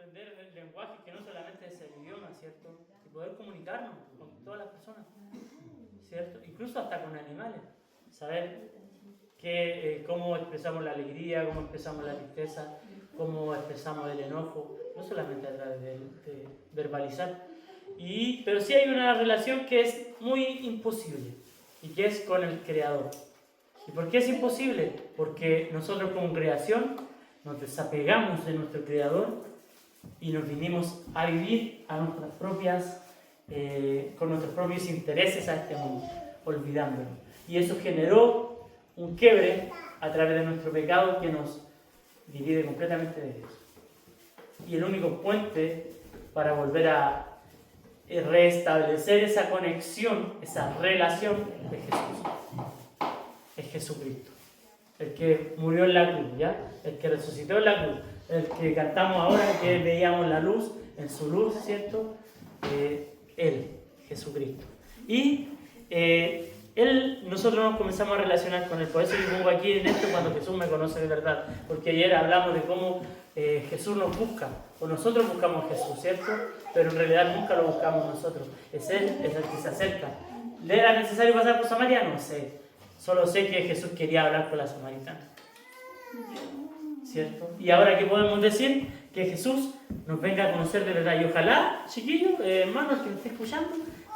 aprender el lenguaje que no solamente es el idioma, ¿cierto? Y poder comunicarnos con todas las personas, ¿cierto? Incluso hasta con animales. Saber cómo expresamos la alegría, cómo expresamos la tristeza, cómo expresamos el enojo, no solamente a través de verbalizar. Pero sí hay una relación que es muy imposible y que es con el Creador. ¿Y por qué es imposible? Porque nosotros como creación nos desapegamos de nuestro Creador y nos vinimos a vivir a nuestras propias, con nuestros propios intereses a este mundo, olvidándonos. Y eso generó un quiebre a través de nuestro pecado que nos divide completamente de Dios. Y el único puente para volver a restablecer esa conexión, esa relación, es Jesús. Es Jesucristo. El que murió en la cruz, ¿ya? El que resucitó en la cruz. El que cantamos ahora, que veíamos la luz, en su luz, ¿cierto? Él, Jesucristo. Y nosotros nos comenzamos a relacionar con él. Por eso yo pongo aquí en esto cuando Jesús me conoce de verdad. Porque ayer hablamos de cómo Jesús nos busca, o nosotros buscamos a Jesús, ¿cierto? Pero en realidad nunca lo buscamos nosotros. Es Él, es el que se acerca. ¿Le era necesario pasar por Samaria? No sé. Solo sé que Jesús quería hablar con la samaritana, ¿cierto? Y ahora, ¿qué podemos decir? Que Jesús nos venga a conocer de verdad. Y ojalá, chiquillos, hermanos que me estén escuchando,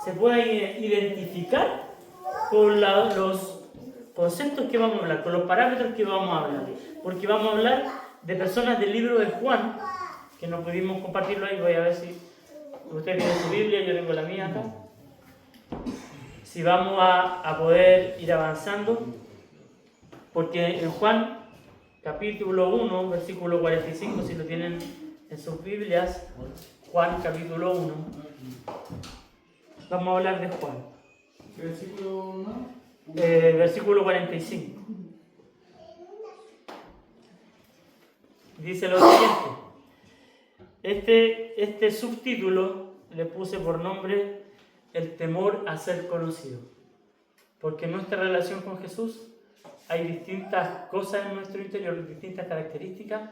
se pueda identificar con los conceptos que vamos a hablar, con los parámetros que vamos a hablar. Porque vamos a hablar de personas del libro de Juan, que no pudimos compartirlo ahí. Voy a ver si usted tiene su Biblia, yo tengo la mía acá. Si vamos a poder ir avanzando, porque en Juan capítulo 1, versículo 45, si lo tienen en sus Biblias, Juan capítulo 1, vamos a hablar de Juan. ¿Qué versículo 1? Versículo 45. Dice lo siguiente. Este subtítulo le puse por nombre el temor a ser conocido. Porque en nuestra relación con Jesús hay distintas cosas en nuestro interior, distintas características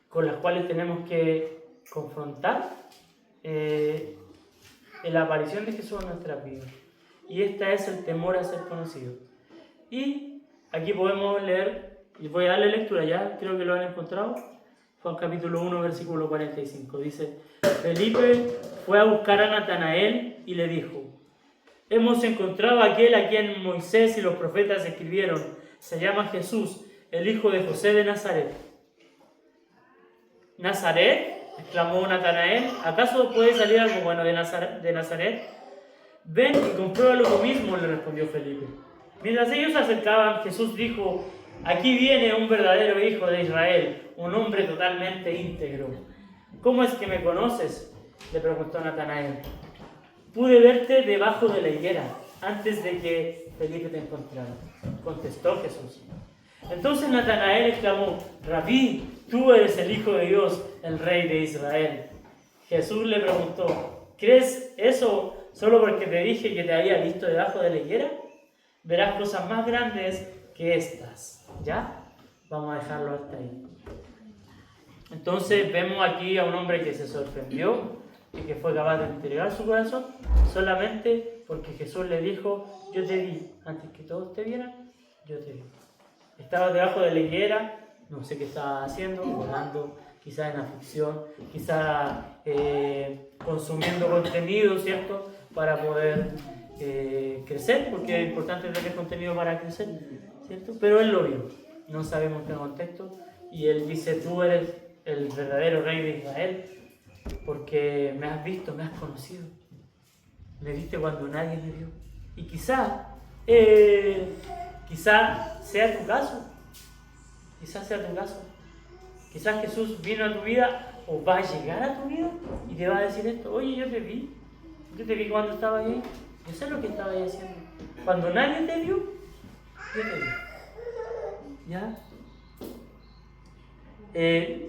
con las cuales tenemos que confrontar la aparición de Jesús en nuestra vida. Y este es el temor a ser conocido. Y aquí podemos leer, y voy a darle lectura ya, creo que lo han encontrado. Juan capítulo 1, versículo 45. Dice: Felipe fue a buscar a Natanael y le dijo: hemos encontrado a aquel a quien Moisés y los profetas escribieron. Se llama Jesús, el hijo de José de Nazaret. ¿Nazaret?, exclamó Natanael. ¿Acaso puede salir algo bueno de Nazaret? Ven y compruébalo tú mismo, le respondió Felipe. Mientras ellos se acercaban, Jesús dijo: aquí viene un verdadero hijo de Israel, un hombre totalmente íntegro. ¿Cómo es que me conoces?, le preguntó Natanael. Pude verte debajo de la higuera, antes de que Felipe te encontrara, contestó Jesús. Entonces Natanael exclamó: Rabí, tú eres el Hijo de Dios, el Rey de Israel. Jesús le preguntó: ¿crees eso solo porque te dije que te había visto debajo de la higuera? Verás cosas más grandes que estas. ¿Ya? Vamos a dejarlo hasta ahí. Entonces vemos aquí a un hombre que se sorprendió y que fue capaz de entregar su corazón solamente porque Jesús le dijo: yo te vi, antes que todos te vieran, yo te vi. Estaba debajo de la higuera, no sé qué estaba haciendo, volando, quizás en aflicción, quizás consumiendo contenido, ¿cierto?, para poder crecer, porque es importante tener contenido para crecer, ¿cierto? Pero él lo vio, no sabemos qué contexto, y él dice: tú eres el verdadero Rey de Israel, porque me has visto, me has conocido, me viste cuando nadie me vio. Y quizá sea tu caso, quizás Jesús vino a tu vida o va a llegar a tu vida y te va a decir esto: oye, yo te vi cuando estaba ahí, yo sé lo que estaba ahí haciendo, cuando nadie te vio, yo te vi. ¿Ya?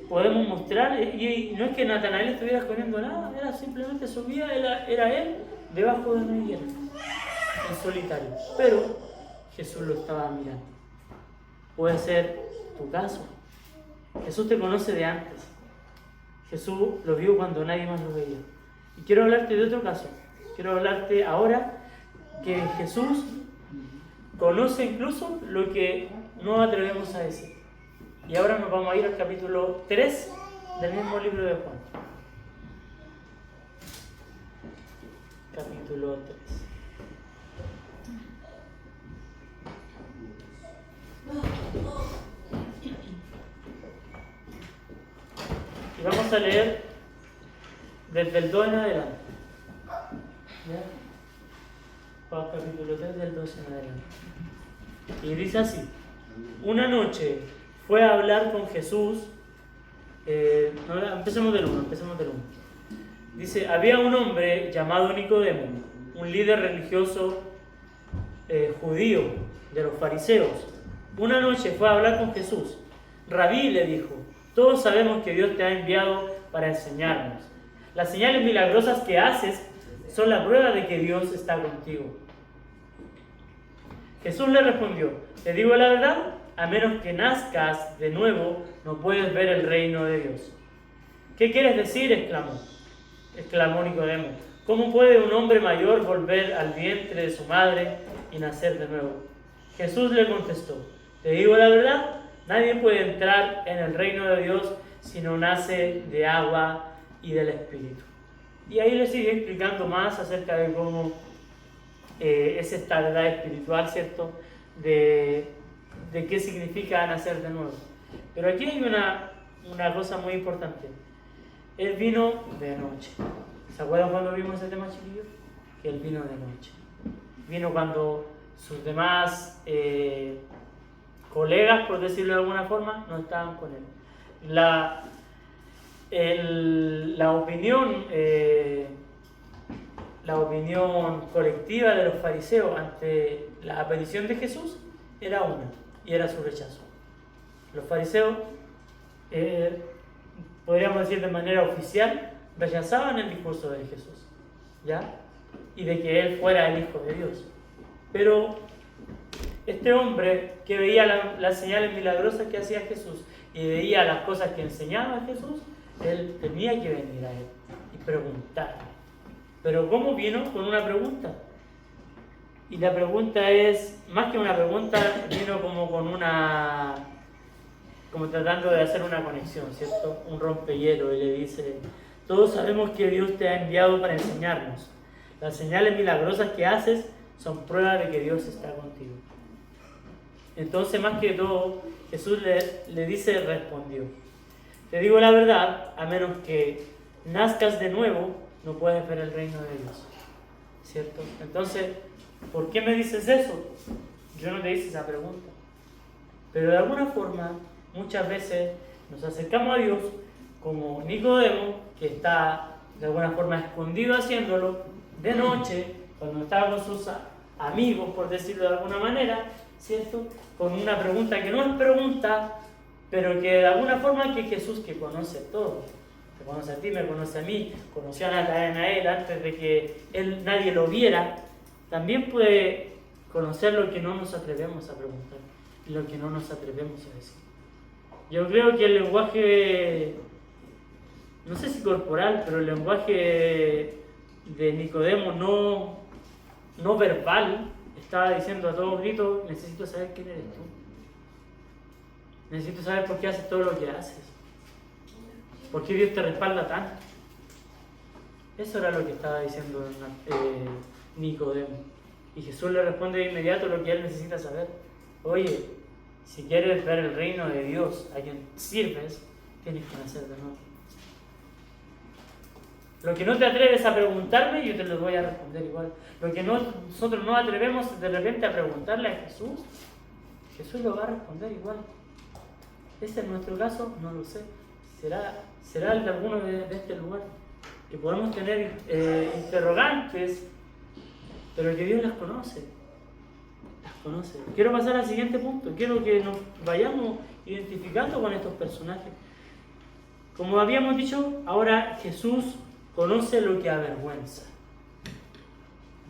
Podemos mostrar, y no es que Natanael estuviera escondiendo nada, era simplemente su vida, era él debajo de una higuera, en solitario, pero Jesús lo estaba mirando. Puede ser tu caso. Jesús te conoce de antes, Jesús lo vio cuando nadie más lo veía. Y quiero hablarte de otro caso. Quiero hablarte ahora que Jesús conoce incluso lo que no atrevemos a decir. Y ahora nos vamos a ir al capítulo 3 del mismo libro de Juan. Capítulo 3. Y vamos a leer desde el 2 en adelante. ¿Ya? Juan capítulo 3 del 2 en adelante. Y dice así: una noche fue a hablar con Jesús. Empecemos del 1. Dice: había un hombre llamado Nicodemo, un líder religioso judío de los fariseos. Una noche fue a hablar con Jesús. Rabí, le dijo, todos sabemos que Dios te ha enviado para enseñarnos. Las señales milagrosas que haces son la prueba de que Dios está contigo. Jesús le respondió: te digo la verdad, a menos que nazcas de nuevo, no puedes ver el reino de Dios. ¿Qué quieres decir?, exclamó Nicodemo. ¿Cómo puede un hombre mayor volver al vientre de su madre y nacer de nuevo? Jesús le contestó: te digo la verdad, nadie puede entrar en el reino de Dios si no nace de agua y del Espíritu. Y ahí le sigue explicando más acerca de cómo es esta verdad espiritual, ¿cierto? De qué significa nacer de nuevo. Pero aquí hay una cosa muy importante. Él vino de noche. ¿Se acuerdan cuando vimos ese tema, chiquillos? Que él vino de noche. Vino cuando sus demás colegas, por decirlo de alguna forma, no estaban con él. La opinión colectiva de los fariseos ante la aparición de Jesús era una, y era su rechazo. Los fariseos, podríamos decir de manera oficial, rechazaban el discurso de Jesús, ¿ya? Y de que él fuera el Hijo de Dios. Pero este hombre que veía las señales milagrosas que hacía Jesús y veía las cosas que enseñaba Jesús, él tenía que venir a él y preguntarle. Pero ¿cómo vino? Con una pregunta. Y la pregunta es, más que una pregunta, vino como tratando de hacer una conexión, ¿cierto? Un rompehielo, y le dice: todos sabemos que Dios te ha enviado para enseñarnos. Las señales milagrosas que haces son prueba de que Dios está contigo. Entonces, más que todo, Jesús le respondió: te digo la verdad, a menos que nazcas de nuevo, no puedes ver el reino de Dios. ¿Cierto? Entonces, ¿por qué me dices eso? Yo no te hice esa pregunta. Pero de alguna forma, muchas veces nos acercamos a Dios como Nicodemo, que está de alguna forma escondido haciéndolo de noche, cuando está con sus amigos, por decirlo de alguna manera, ¿cierto? Con una pregunta que no es pregunta, pero que de alguna forma que Jesús, que conoce todo, te conoce a ti, me conoce a mí, conoció a Natanael antes de que nadie lo viera, también puede conocer lo que no nos atrevemos a preguntar y lo que no nos atrevemos a decir. Yo creo que el lenguaje, no sé si corporal, pero el lenguaje de Nicodemo no verbal, estaba diciendo a todos gritos: necesito saber quién eres tú. Necesito saber por qué haces todo lo que haces. ¿Por qué Dios te respalda tanto? Eso era lo que estaba diciendo Nicodemo. Y Jesús le responde de inmediato lo que él necesita saber. Oye, si quieres ver el reino de Dios a quien sirves, tienes que nacer de nuevo. Lo que no te atreves a preguntarme, yo te lo voy a responder igual. Lo que nosotros no atrevemos de repente a preguntarle a Jesús, Jesús lo va a responder igual. ¿Ese es nuestro caso? No lo sé. ¿Será el de alguno de este lugar? Que podemos tener interrogantes, pero que Dios las conoce. Quiero pasar al siguiente punto. Quiero que nos vayamos identificando con estos personajes. Como habíamos dicho, ahora Jesús conoce lo que avergüenza.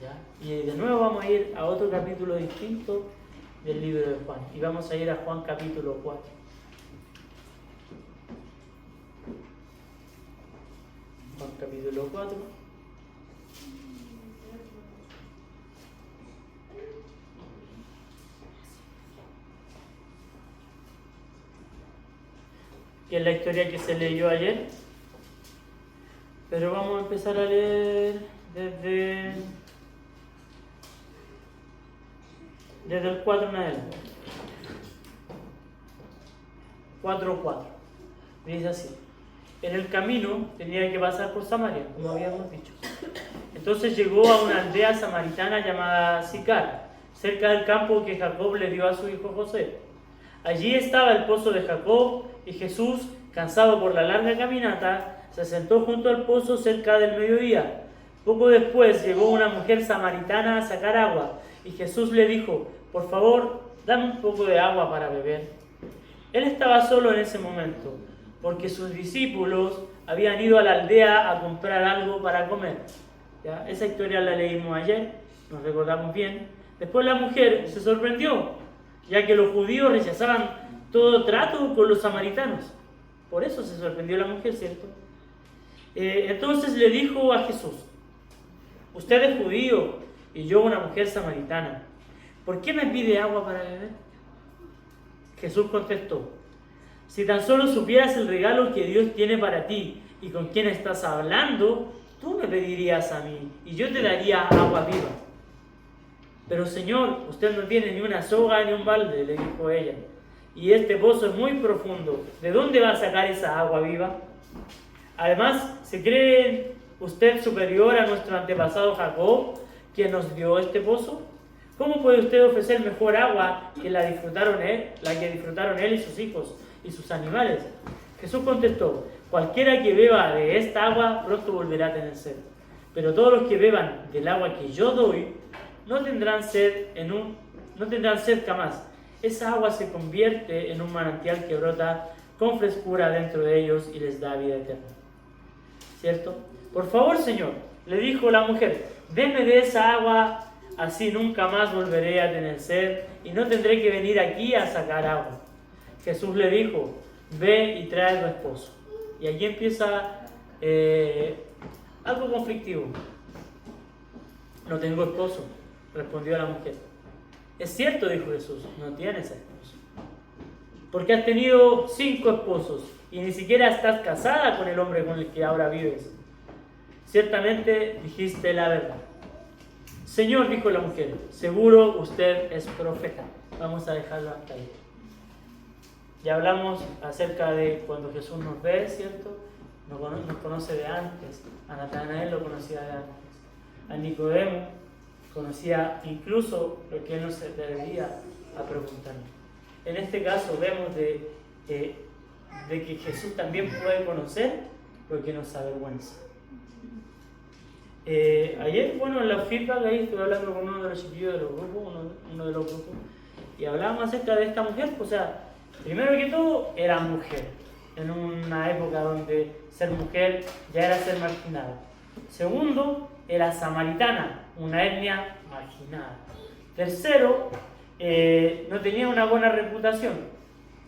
¿Ya? Y de nuevo vamos a ir a otro capítulo distinto del libro de Juan. Y vamos a ir a Juan capítulo 4. Juan capítulo 4. Que es la historia que se leyó ayer. Pero vamos a empezar a leer desde el 4 en adelante. 4:4. Dice así: en el camino tenía que pasar por Samaria, como habíamos dicho. Entonces llegó a una aldea samaritana llamada Sicar, cerca del campo que Jacob le dio a su hijo José. Allí estaba el pozo de Jacob, y Jesús, cansado por la larga caminata, se sentó junto al pozo cerca del mediodía. Poco después llegó una mujer samaritana a sacar agua, y Jesús le dijo: por favor, dame un poco de agua para beber. Él estaba solo en ese momento, porque sus discípulos habían ido a la aldea a comprar algo para comer. ¿Ya? Esa historia la leímos ayer, nos recordamos bien. Después la mujer se sorprendió, ya que los judíos rechazaban todo trato con los samaritanos. Por eso se sorprendió la mujer, ¿cierto? Entonces le dijo a Jesús: usted es judío y yo una mujer samaritana. ¿Por qué me pide agua para beber? Jesús contestó: si tan solo supieras el regalo que Dios tiene para ti y con quién estás hablando, tú me pedirías a mí y yo te daría agua viva. Pero Señor, usted no tiene ni una soga ni un balde, le dijo ella, y este pozo es muy profundo. ¿De dónde va a sacar esa agua viva? Además, ¿se cree usted superior a nuestro antepasado Jacob, quien nos dio este pozo? ¿Cómo puede usted ofrecer mejor agua que la que disfrutaron él y sus hijos y sus animales? Jesús contestó: cualquiera que beba de esta agua pronto volverá a tener sed. Pero todos los que beban del agua que yo doy no tendrán sed jamás. Esa agua se convierte en un manantial que brota con frescura dentro de ellos y les da vida eterna. ¿Cierto? Por favor, Señor, le dijo la mujer, deme de esa agua, así nunca más volveré a tener sed y no tendré que venir aquí a sacar agua. Jesús le dijo, ve y trae a tu esposo. Y aquí empieza algo conflictivo. No tengo esposo, respondió la mujer. Es cierto, dijo Jesús, no tienes esposo. Porque has tenido 5 esposos y ni siquiera estás casada con el hombre con el que ahora vives. Ciertamente dijiste la verdad. Señor, dijo la mujer, seguro usted es profeta. Vamos a dejarlo hasta ahí. Ya hablamos acerca de cuando Jesús nos ve, ¿cierto? Nos conoce de antes. A Natanael lo conocía de antes. A Nicodemo conocía incluso lo que él no se atrevía a preguntarle. En este caso vemos de que Jesús también puede conocer lo que nos avergüenza. Ayer, en la feedback ahí estuve hablando con uno de los chiquillos de los grupos, uno de los grupos, y hablábamos acerca de esta mujer. O sea, primero que todo, era mujer, en una época donde ser mujer ya era ser marginada. Segundo, era samaritana, una etnia marginada. Tercero, no tenía una buena reputación,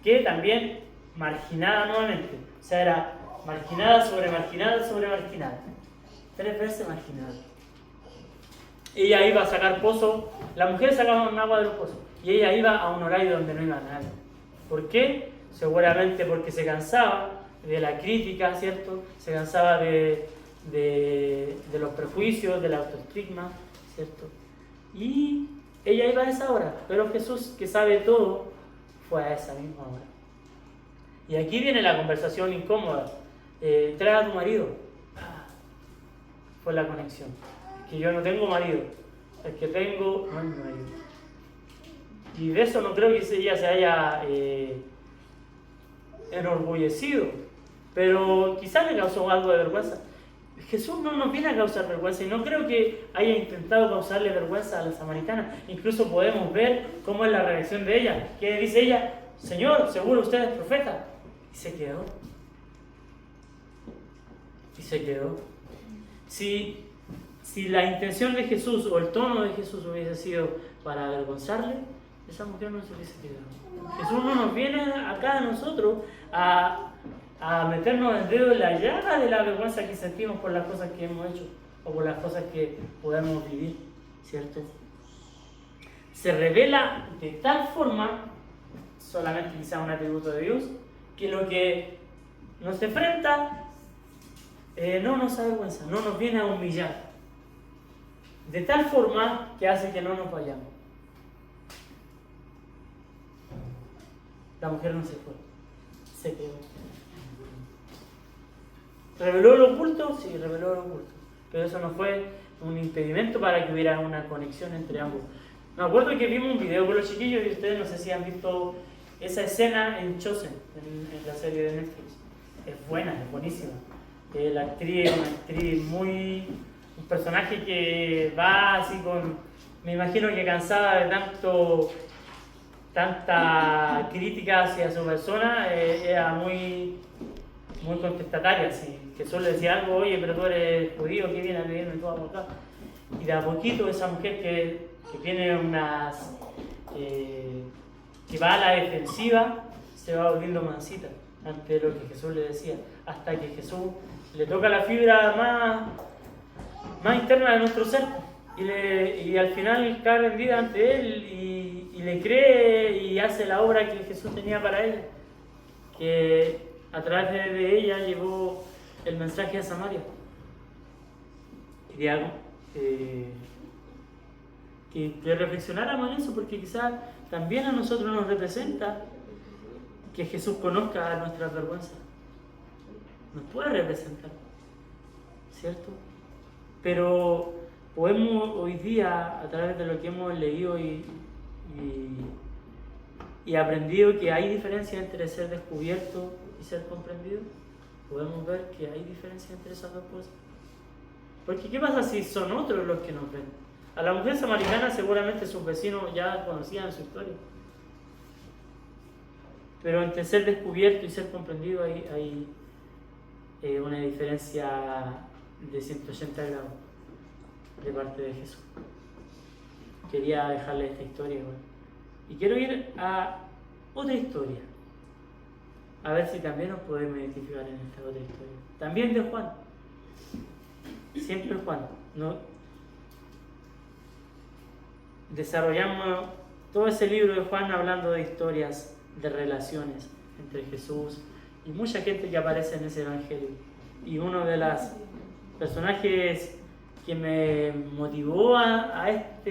que también marginada nuevamente. O sea, era marginada sobre marginada sobre marginada. 3 veces marginada. Ella iba a sacar pozo, la mujer sacaba un agua de los pozos, y ella iba a un horario donde no iba nadie. ¿Por qué? Seguramente porque se cansaba de la crítica, ¿cierto? Se cansaba de los prejuicios, del autoestigma, ¿cierto? Y ella iba a esa hora, pero Jesús, que sabe todo, fue a esa misma hora. Y aquí viene la conversación incómoda. Trae a tu marido. Fue la conexión. Que yo no tengo marido. El que tengo no es mi marido. Y de eso no creo que ella se haya enorgullecido, pero quizás le causó algo de vergüenza. Jesús no nos viene a causar vergüenza y no creo que haya intentado causarle vergüenza a la samaritana. Incluso podemos ver cómo es la reacción de ella. Que dice ella, Señor, seguro usted es profeta. Y se quedó. Si la intención de Jesús o el tono de Jesús hubiese sido para avergonzarle, esa mujer no se hubiese quedado. Jesús no nos viene acá a nosotros a a meternos el dedo en la llaga de la vergüenza que sentimos por las cosas que hemos hecho o por las cosas que podemos vivir, ¿cierto? Se revela de tal forma, solamente quizá un atributo de Dios, que lo que nos enfrenta no nos avergüenza, no nos viene a humillar, de tal forma que hace que no nos vayamos. La mujer no se fue, se quedó. ¿Reveló lo oculto? Sí, reveló lo oculto. Pero eso no fue un impedimento para que hubiera una conexión entre ambos. Me acuerdo que vimos un video con los chiquillos y ustedes no sé si han visto esa escena en Chosen, en la serie de Netflix. Es buena, es buenísima. La actriz es una actriz un personaje que va así con, me imagino que cansada de tanta crítica hacia su persona, era muy contestataria. Si Jesús le decía algo, oye, pero tú eres judío, ¿qué vienes a pedirme todo acá? Y de a poquito esa mujer que tiene que va a la defensiva, se va volviendo mansita ante lo que Jesús le decía, hasta que Jesús le toca la fibra más interna de nuestro ser y al final cae rendida ante él y le cree y hace la obra que Jesús tenía para él, que a través de ella llevó el mensaje a Samaria. Quería que reflexionáramos en eso, porque quizás también a nosotros nos representa que Jesús conozca nuestras vergüenzas. Nos puede representar, ¿cierto? Pero podemos hoy día, a través de lo que hemos leído y aprendido, que hay diferencia entre ser descubierto y ser comprendido. Podemos ver que hay diferencia entre esas dos cosas. Porque ¿qué pasa si son otros los que nos ven? A la mujer samaritana seguramente sus vecinos ya conocían su historia. Pero entre ser descubierto y ser comprendido hay una diferencia de 180 grados de parte de Jesús. Quería dejarle esta historia igual. Y quiero ir a otra historia. A ver si también nos podemos identificar en esta otra historia. También de Juan. Siempre Juan. ¿No? Desarrollamos todo ese libro de Juan hablando de historias, de relaciones entre Jesús y mucha gente que aparece en ese evangelio. Y uno de los personajes que me motivó a esta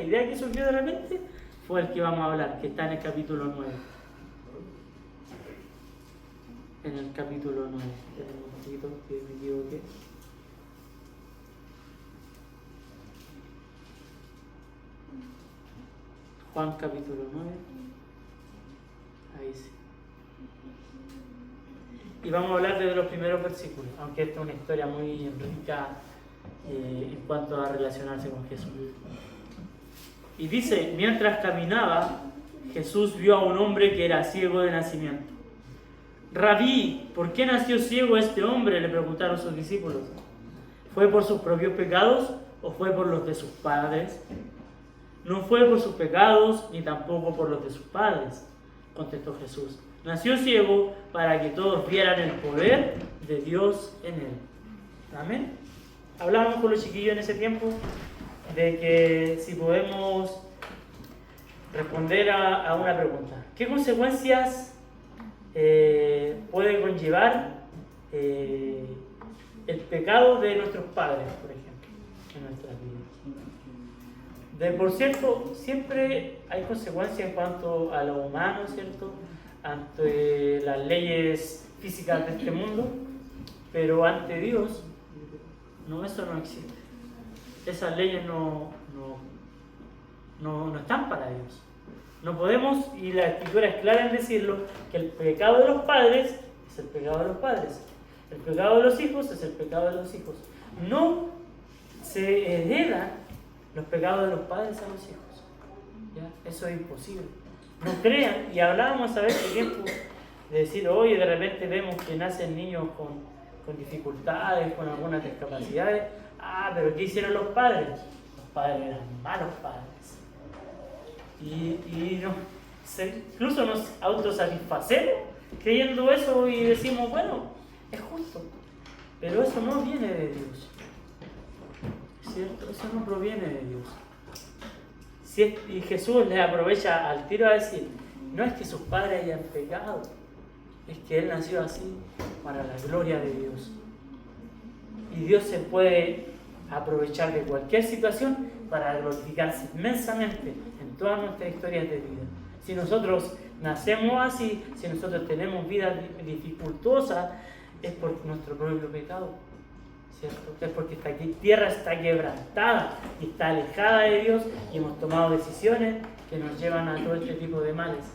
idea que surgió de repente fue el que vamos a hablar, que está en el capítulo 9. En el capítulo 9. Esperen un poquito que me equivoqué. Juan capítulo 9. Ahí sí. Y vamos a hablar de los primeros versículos, aunque esta es una historia muy rica en cuanto a relacionarse con Jesús. Y dice, mientras caminaba, Jesús vio a un hombre que era ciego de nacimiento. Rabí, ¿por qué nació ciego este hombre?, le preguntaron sus discípulos. ¿Fue por sus propios pecados o fue por los de sus padres? No fue por sus pecados ni tampoco por los de sus padres, contestó Jesús. Nació ciego para que todos vieran el poder de Dios en él. Amén. Hablábamos con los chiquillos en ese tiempo de que si podemos responder a una pregunta. ¿Qué consecuencias puede conllevar el pecado de nuestros padres, por ejemplo, en nuestras vidas? Por cierto, siempre hay consecuencias en cuanto a lo humano, ¿cierto? Ante las leyes físicas de este mundo, pero ante Dios, eso no existe. Esas leyes no están para Dios. No podemos, y la Escritura es clara en decirlo, que el pecado de los padres es el pecado de los padres. El pecado de los hijos es el pecado de los hijos. No se heredan los pecados de los padres a los hijos. ¿Ya? Eso es imposible. No crean, y hablábamos a veces tiempo de decir, oye, de repente vemos que nacen niños con dificultades, con algunas discapacidades. Pero ¿qué hicieron los padres? Los padres eran malos padres. Y incluso nos autosatisfacemos creyendo eso y decimos, bueno, es justo. Pero eso no viene de Dios. ¿Cierto? Eso no proviene de Dios. Y Jesús les aprovecha al tiro a decir, no es que sus padres hayan pecado, es que Él nació así para la gloria de Dios. Y Dios se puede aprovechar de cualquier situación para glorificarse inmensamente en todas nuestras historias de vida. Si nosotros nacemos así, si nosotros tenemos vidas dificultosas, es por nuestro propio pecado, ¿cierto? Es porque esta tierra está quebrantada y está alejada de Dios y hemos tomado decisiones que nos llevan a todo este tipo de males.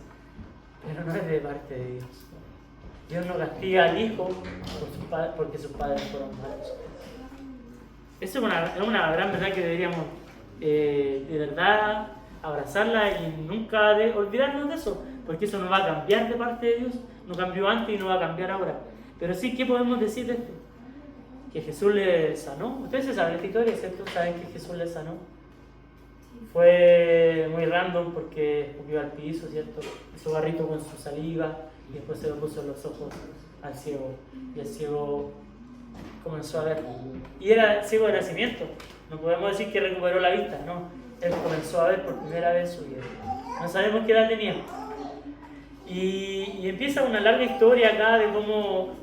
Pero no es de parte de Dios. Dios no castiga al hijo porque sus padres fueron malos. Eso es una gran verdad que deberíamos de verdad abrazarla y nunca olvidarnos de eso, porque eso no va a cambiar de parte de Dios. No cambió antes y no va a cambiar ahora. Pero sí, ¿qué podemos decir de esto? Que Jesús le sanó. Ustedes se saben esta historia, ¿cierto? Saben que Jesús le sanó. Fue muy random porque escupió al piso, ¿cierto? Hizo barrito con su saliva y después se lo puso en los ojos al ciego. Y el ciego comenzó a ver. Y era ciego de nacimiento. No podemos decir que recuperó la vista, no. Él comenzó a ver por primera vez en su vida. No sabemos qué edad tenía. Y empieza una larga historia acá de cómo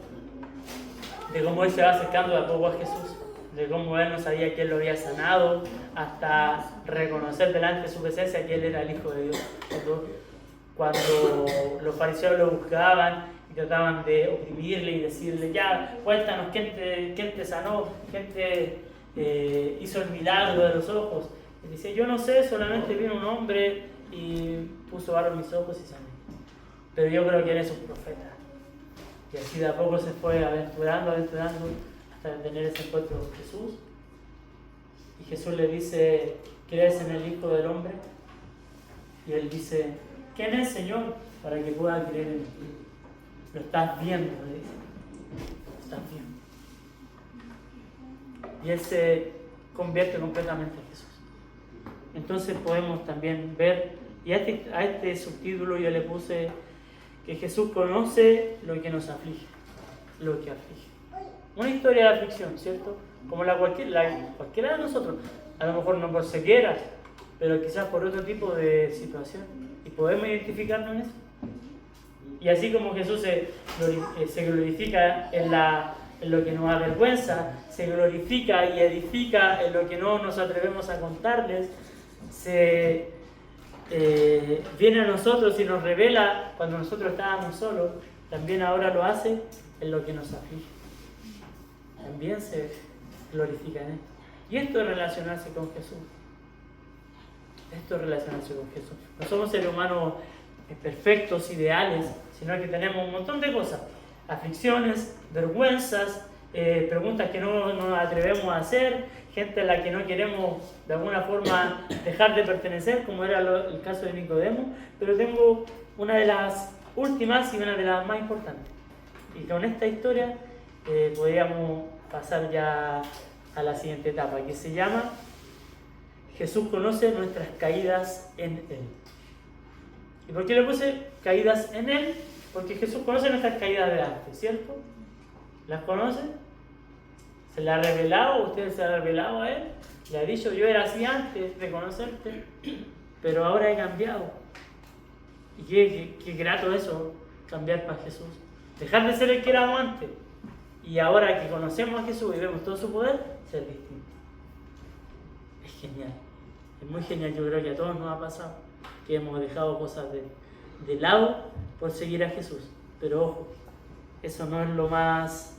él se va acercando de a poco a Jesús, de cómo él no sabía que él lo había sanado, hasta reconocer delante de su presencia que él era el Hijo de Dios. Cuando los fariseos lo buscaban y trataban de oprimirle y decirle, ya, cuéntanos, ¿quién te sanó? ¿Quién te hizo el milagro de los ojos? Él dice, yo no sé, solamente vino un hombre y puso barro en mis ojos y sané. Pero yo creo que él es un profeta. Y así de a poco se fue aventurando hasta tener ese encuentro con Jesús. Y Jesús le dice, ¿crees en el Hijo del Hombre? Y él dice, ¿quién es, Señor? Para que pueda creer en ti. Lo estás viendo, le dice. Lo estás viendo. Y él se convierte completamente en Jesús. Entonces podemos también ver, y a este subtítulo yo le puse que Jesús conoce lo que nos aflige, lo que aflige. Una historia de aflicción, ¿cierto? Como cualquiera de nosotros, a lo mejor no por ceguera, pero quizás por otro tipo de situación. Y podemos identificarnos en eso. Y así como Jesús se glorifica en lo que nos avergüenza, se glorifica y edifica en lo que no nos atrevemos a contarles, viene a nosotros y nos revela cuando nosotros estábamos solos, también ahora lo hace en lo que nos aflige. También se glorifica en esto. Y esto es relacionarse con Jesús. Esto es relacionarse con Jesús. No somos seres humanos perfectos, ideales, sino que tenemos un montón de cosas. Aflicciones, vergüenzas, preguntas que no nos atrevemos a hacer, gente a la que no queremos de alguna forma dejar de pertenecer, como era el caso de Nicodemo, pero tengo una de las últimas y una de las más importantes. Y con esta historia podríamos pasar ya a la siguiente etapa, que se llama Jesús conoce nuestras caídas en Él. ¿Y por qué le puse caídas en Él? Porque Jesús conoce nuestras caídas de antes, ¿cierto? ¿Las conoce? ¿Se la ha revelado? ¿Usted se ha revelado a Él? Le ha dicho, yo era así antes de conocerte, pero ahora he cambiado. Y qué grato eso, cambiar para Jesús. Dejar de ser el que éramos antes. Y ahora que conocemos a Jesús y vemos todo su poder, ser distinto. Es genial. Es muy genial, yo creo que a todos nos ha pasado. Que hemos dejado cosas de lado por seguir a Jesús. Pero ojo, eso no es lo más...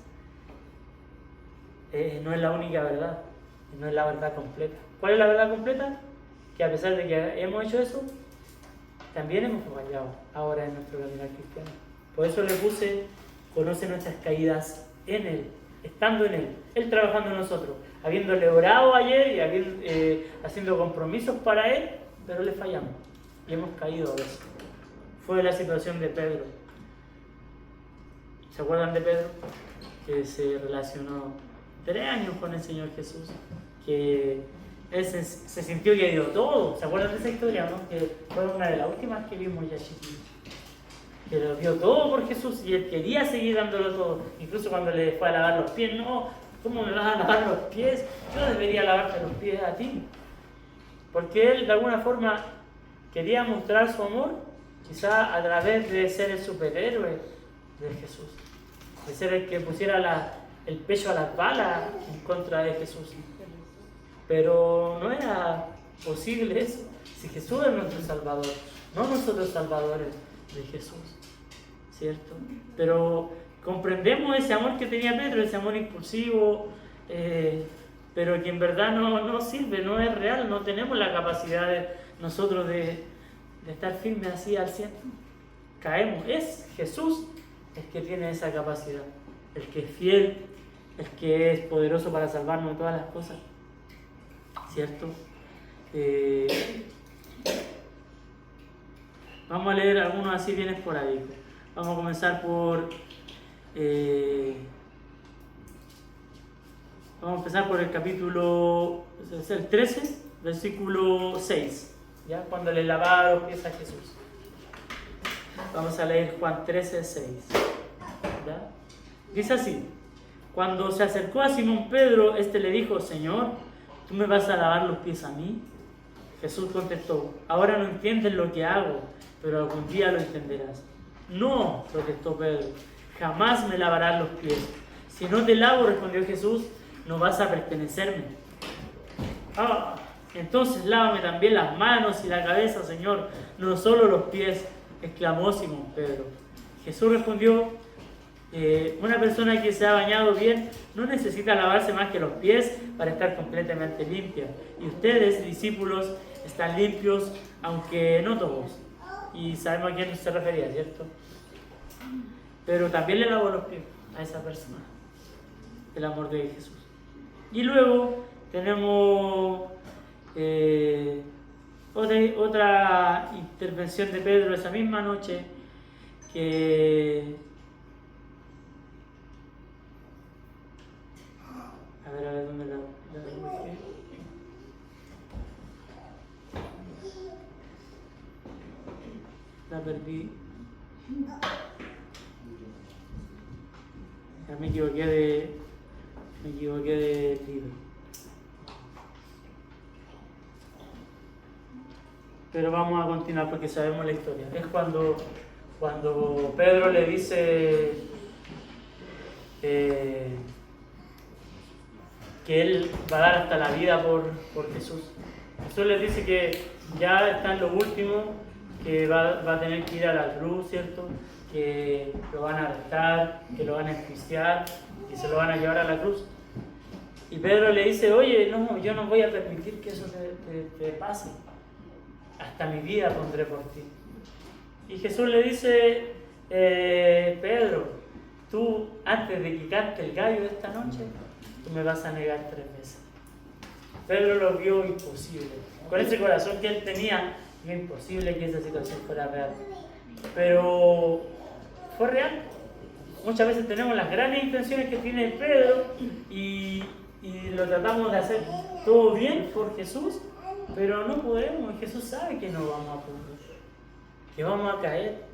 no es la única verdad, no es la verdad completa. ¿Cuál es la verdad completa? Que a pesar de que hemos hecho eso, también hemos fallado ahora en nuestro caminar cristiano. Por eso le puse, conoce nuestras caídas en Él, estando en Él trabajando en nosotros, habiéndole orado ayer y haciendo compromisos para Él, pero le fallamos y hemos caído a veces. Fue la situación de Pedro. ¿Se acuerdan de Pedro? Que se relacionó 3 años con el Señor Jesús, que él se sintió que dio todo. ¿Se acuerdan de esa historia, no? Que fue una de las últimas que vimos ya chiquitos. que lo dio todo por Jesús y él quería seguir dándolo todo. Incluso cuando le fue a lavar los pies, no, ¿cómo me vas a lavar los pies? Yo debería lavarte los pies a ti. Porque él de alguna forma quería mostrar su amor, quizá a través de ser el superhéroe de Jesús, de ser el que pusiera el pecho a las balas en contra de Jesús. Pero no era posible eso, si Jesús es nuestro Salvador, no nosotros salvadores de Jesús, ¿cierto? Pero comprendemos ese amor que tenía Pedro, ese amor impulsivo, pero que en verdad no sirve, no es real, no tenemos la capacidad nosotros de estar firmes así al 100. Caemos, es Jesús el que tiene esa capacidad, el que es fiel, el que es poderoso para salvarnos de todas las cosas, ¿cierto? Vamos a leer algunos así bien esporádicos. Vamos a comenzar por... vamos a empezar por el capítulo el 13, versículo 6, ¿ya? Cuando le lavaba los pies a Jesús. Vamos a leer Juan 13, 6. ¿Ya? Dice así: cuando se acercó a Simón Pedro, este le dijo: Señor, ¿tú me vas a lavar los pies a mí? Jesús contestó: ahora no entiendes lo que hago, pero algún día lo entenderás. No, protestó Pedro, jamás me lavarás los pies. Si no te lavo, respondió Jesús, no vas a pertenecerme. Entonces lávame también las manos y la cabeza, Señor, no solo los pies, exclamó Simón Pedro. Jesús respondió: una persona que se ha bañado bien no necesita lavarse más que los pies para estar completamente limpia. Y ustedes, discípulos, están limpios, aunque no todos. Y sabemos a quién se refería, ¿cierto? Pero también le lavó los pies a esa persona, el amor de Jesús. Y luego tenemos otra intervención de Pedro esa misma noche, que... A ver, ¿dónde la busqué? La perdí. Ya me equivoqué de libro. Pero vamos a continuar porque sabemos la historia. Es cuando Pedro le dice que él va a dar hasta la vida por Jesús. Jesús les dice que ya está en lo último, que va a tener que ir a la cruz, ¿cierto? Que lo van a arrestar, que lo van a enjuiciar, que se lo van a llevar a la cruz. Y Pedro le dice: oye, no, yo no voy a permitir que eso te pase. Hasta mi vida pondré por ti. Y Jesús le dice: Pedro, tú antes de que cante el gallo de esta noche, tú me vas a negar 3 veces. Pedro lo vio imposible. Con ese corazón que él tenía, vio imposible que esa situación fuera real. Pero fue real. Muchas veces tenemos las grandes intenciones que tiene Pedro y lo tratamos de hacer todo bien por Jesús, pero no podemos. Y Jesús sabe que no vamos a poder, que vamos a caer,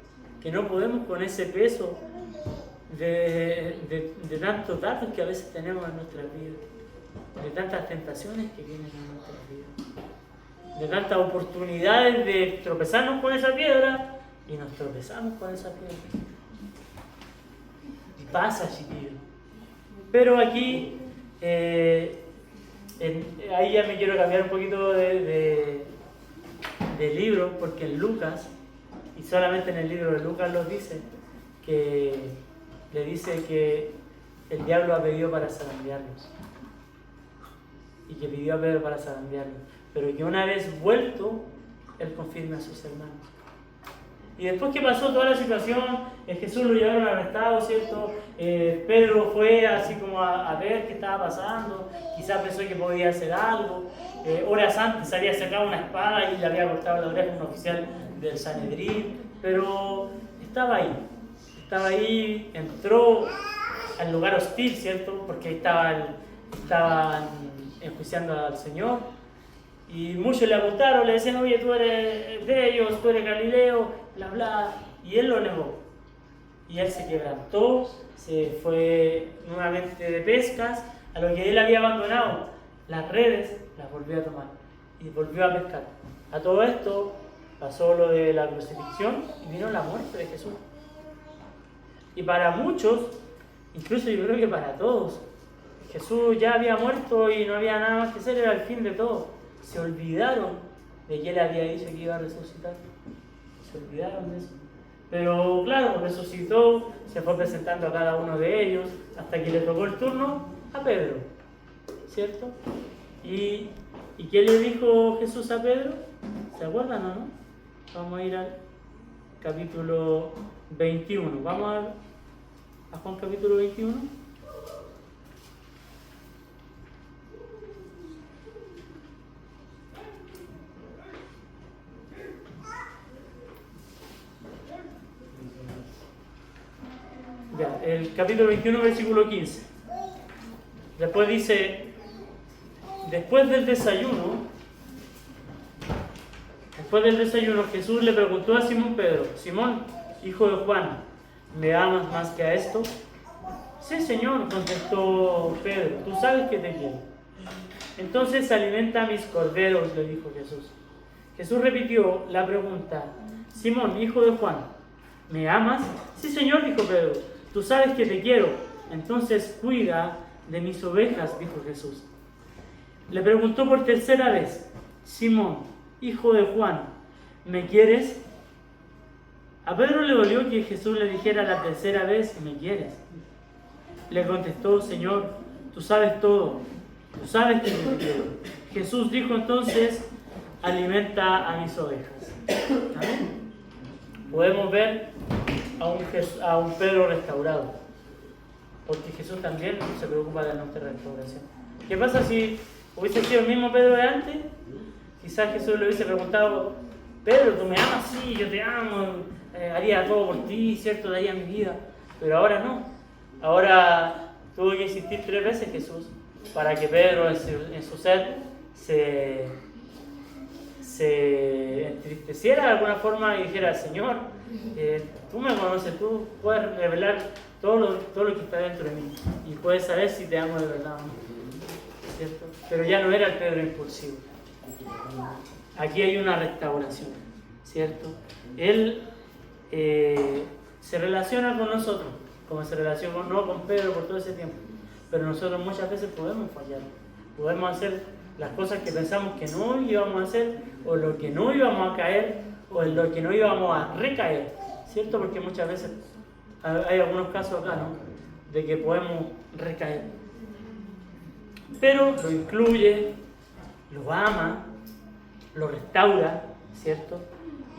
que no podemos con ese peso de tantos datos que a veces tenemos en nuestras vidas, de tantas tentaciones que vienen en nuestras vidas, de tantas oportunidades de tropezarnos con esa piedra y nos tropezamos con esa piedra. Y pasa, chiquillos. Pero aquí, ahí ya me quiero cambiar un poquito de libro, porque en Lucas, y solamente en el libro de Lucas lo dice, que le dice que el diablo ha pedido para zarandearlos. Y que pidió a Pedro para zarandearlos. Pero que una vez vuelto, él confirma a sus hermanos. Y después que pasó toda la situación, Jesús lo llevaron arrestado, ¿cierto? Pedro fue así como a ver qué estaba pasando. Quizás pensó que podía hacer algo. Horas antes se había sacado una espada y le había cortado la oreja a un oficial del Sanedrín. Pero estaba ahí, entró al lugar hostil, ¿cierto? Porque ahí estaban enjuiciando al Señor. Y muchos le apuntaron, le decían: oye, tú eres de ellos, tú eres Galileo. bla, bla, y él lo negó. Y él se quebrantó, se fue nuevamente de pescas, a lo que él había abandonado las redes, las volvió a tomar y volvió a pescar. A todo esto pasó lo de la crucifixión y vino la muerte de Jesús. Y para muchos, incluso yo creo que para todos, Jesús ya había muerto y no había nada más que hacer, era el fin de todo. Se olvidaron de que él había dicho que iba a resucitar. Se olvidaron de eso. Pero claro, resucitó, se fue presentando a cada uno de ellos, hasta que le tocó el turno a Pedro, ¿cierto? ¿Y qué le dijo Jesús a Pedro? ¿Se acuerdan o no? Vamos a ir al capítulo 21. Vamos a Juan capítulo 21. Ya, el capítulo 21, versículo 15. Después dice, después del desayuno, Jesús le preguntó a Simón Pedro: Simón, hijo de Juan, ¿me amas más que a esto? Sí, Señor, contestó Pedro, tú sabes que te quiero. Entonces alimenta a mis corderos, le dijo Jesús. Jesús repitió la pregunta: Simón, hijo de Juan, ¿me amas? Sí, Señor, dijo Pedro, tú sabes que te quiero. Entonces cuida de mis ovejas, dijo Jesús. Le preguntó por tercera vez: Simón, hijo de Juan, ¿me quieres? A Pedro le dolió que Jesús le dijera la tercera vez: ¿me quieres? Le contestó: Señor, tú sabes todo, tú sabes que te quiero. Jesús dijo entonces: alimenta a mis ovejas. ¿Amén? Podemos ver a un Pedro restaurado, porque Jesús también se preocupa de nuestra restauración. ¿Qué pasa si hubiese sido el mismo Pedro de antes? Quizás Jesús le hubiese preguntado: Pedro, ¿tú me amas? Sí, yo te amo, haría todo por ti, ¿cierto? Daría mi vida. Pero ahora no. Ahora tuvo que insistir 3 veces Jesús para que Pedro en su ser se entristeciera de alguna forma y dijera: Señor, tú me conoces, tú puedes revelar todo lo que está dentro de mí y puedes saber si te amo de verdad o no, ¿cierto? Pero ya no era el Pedro impulsivo. Aquí hay una restauración, ¿cierto? Él se relaciona con nosotros, como se relacionó no con Pedro por todo ese tiempo, pero nosotros muchas veces podemos fallar, podemos hacer las cosas que pensamos que no íbamos a hacer, o lo que no íbamos a caer, o en lo que no íbamos a recaer, ¿cierto? Porque muchas veces hay algunos casos acá, ¿no?, de que podemos recaer. Pero lo incluye, lo ama, lo restaura, ¿cierto?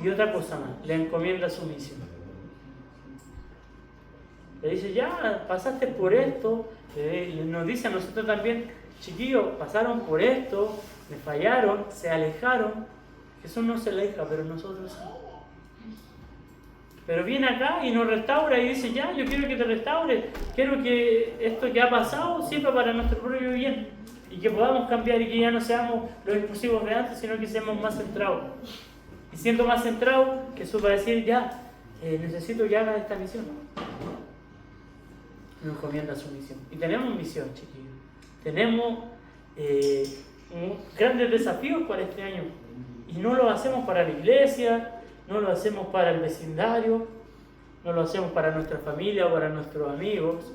Y otra cosa más, le encomienda su misión. Le dice: ya pasaste por esto, nos dice a nosotros también: chiquillos, pasaron por esto, me fallaron, se alejaron. Jesús no se aleja, pero nosotros sí. Pero viene acá y nos restaura y dice: ya, yo quiero que te restaures, quiero que esto que ha pasado sirva para nuestro propio bien y que podamos cambiar y que ya no seamos los impulsivos de antes, sino que seamos más centrados. Y siendo más centrados, Jesús va a decir: ya, necesito que hagas esta misión. Nos encomienda su misión. Y tenemos misión, chiquillos. Tenemos grandes desafíos para este año. Y no lo hacemos para la iglesia, no lo hacemos para el vecindario, no lo hacemos para nuestra familia o para nuestros amigos,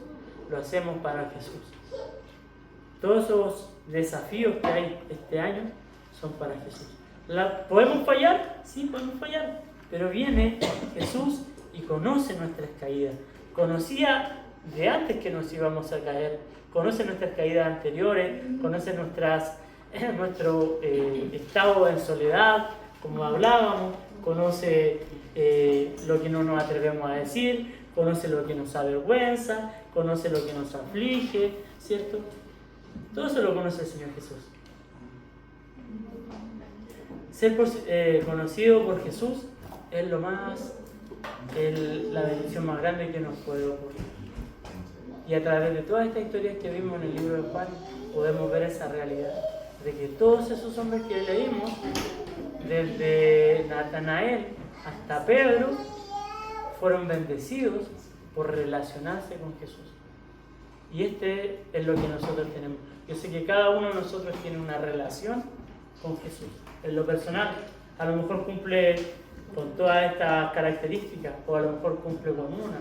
lo hacemos para Jesús. Todos esos desafíos que hay este año son para Jesús. ¿Podemos fallar? Sí, podemos fallar. Pero viene Jesús y conoce nuestras caídas. Conocía de antes que nos íbamos a caer. Conoce nuestras caídas anteriores, conoce nuestro estado en soledad, como hablábamos, conoce lo que no nos atrevemos a decir, conoce lo que nos avergüenza, conoce lo que nos aflige, ¿cierto? Todo eso lo conoce el Señor Jesús. Ser conocido por Jesús es la bendición más grande que nos puede ocurrir. Y a través de todas estas historias que vimos en el libro de Juan, podemos ver esa realidad, de que todos esos hombres que leímos, desde Natanael hasta hasta Pedro fueron bendecidos por relacionarse con Jesús. Y este es lo que nosotros tenemos. Yo sé que cada uno de nosotros tiene una relación con Jesús. En lo personal, a lo mejor cumple con todas estas características, o a lo mejor cumple con una,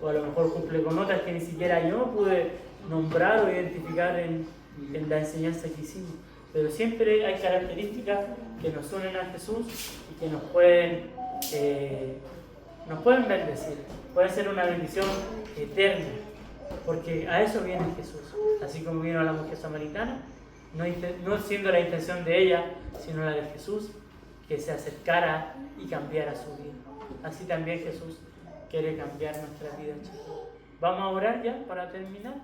o a lo mejor cumple con otras que ni siquiera yo pude nombrar o identificar en la enseñanza que hicimos. Pero siempre hay características que nos unen a Jesús y que nos pueden bendecir. Puede ser una bendición eterna, porque a eso viene Jesús. Así como vino a la mujer samaritana, no siendo la intención de ella, sino la de Jesús, que se acercara y cambiara su vida. Así también Jesús quiere cambiar nuestra vida, chicos. Vamos a orar ya para terminar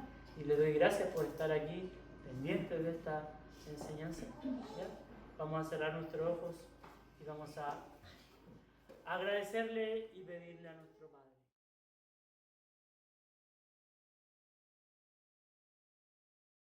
y le doy gracias por estar aquí pendientes de esta enseñanza. ¿Ya? Vamos a cerrar nuestros ojos y vamos a agradecerle y pedirle a nuestro Padre.